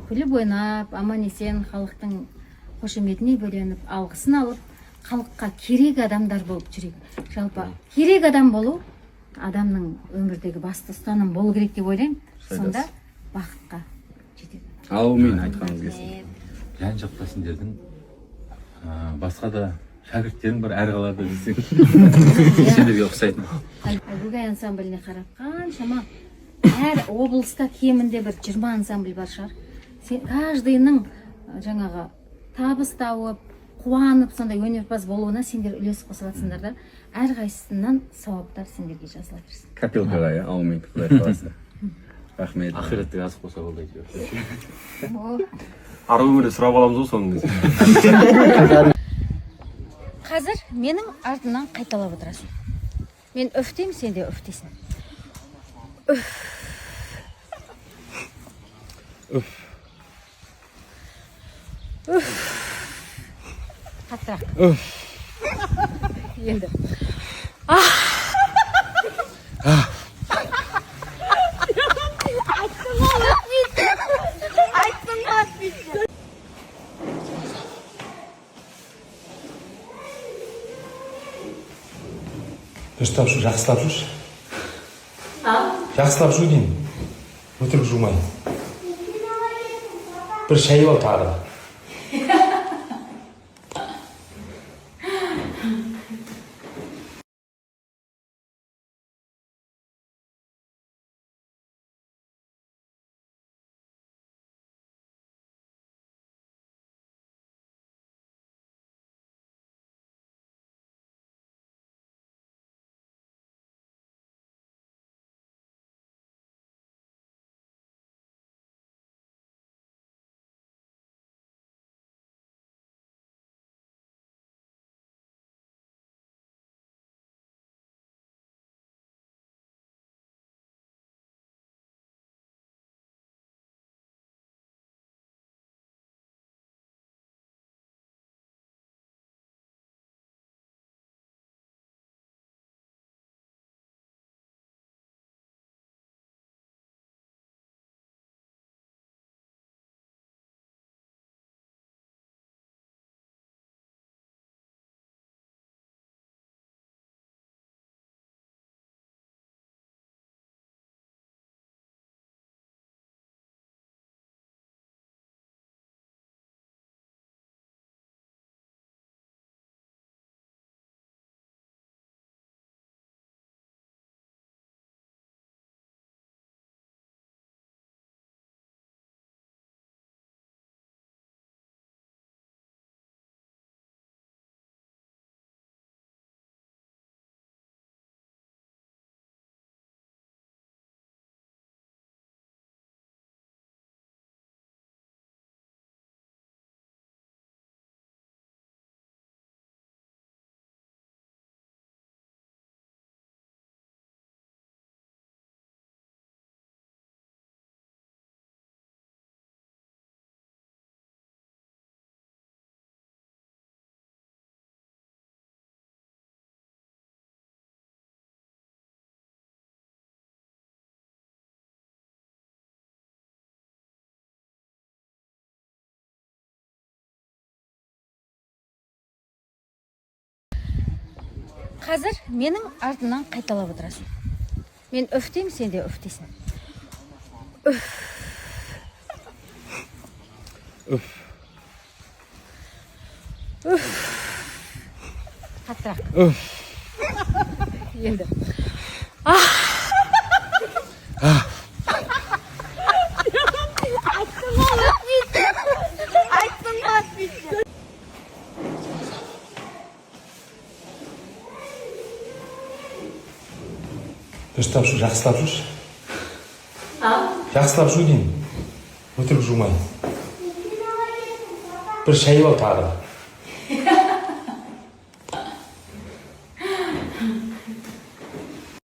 күліп ойнап, аман-есен халықтың қошеметіне бөленіп, алғысын алып, халыққа керек адамдар болып жүрейік. Жалпы керек адам болу адамның өмірдегі басты ұстаным болу керек деп ойлаймын. Сонда бақытқа жетеді. Аумин айтқаныңыз келсін. Жан жақта сендердің басқа да шәкірттерің бар әр қалада десең. Сендерге ұқсайтын. Әгугай ансамбліне қарап қаншама әр облыста кемінде бір 20 ансамбль бар шығар. Каждыйның жаңағы табыс тауып, қуанып сондай өнерпаз болуына сендер үлес қосып жатсыңдар да, әрқайсысынан сауаптар сендерге жазыла берсін. Копилкаға, аумин, құдай қаласа. Рахмет. Ақиреттегі асық болса болды әйтеуір. Ары өмірде сұрап аламыз ғой соның кезде. Қазір менің артымнан қайталап отырасың. Мен өфтеймін, сен де өфтейсің. Үф. Үф. Үф. Қаттырақ. Үф. Енді. Дұрыстап шу, жақсылап жүрші. Жақсылап шу деймін. Өтірік жумай. Бір шайып ал тағы да. Қазір менің артымнан қайталап отырасың. Мен өфтеймін, сен де өфтейсің. Үф. Үф. Үф. Қаттырақ. Үф. Енді. Дұрыстап шу, жақсылап жүрші. Жақсылап шу деймін. Өтірік жумай. Бір шайып ал тағы да.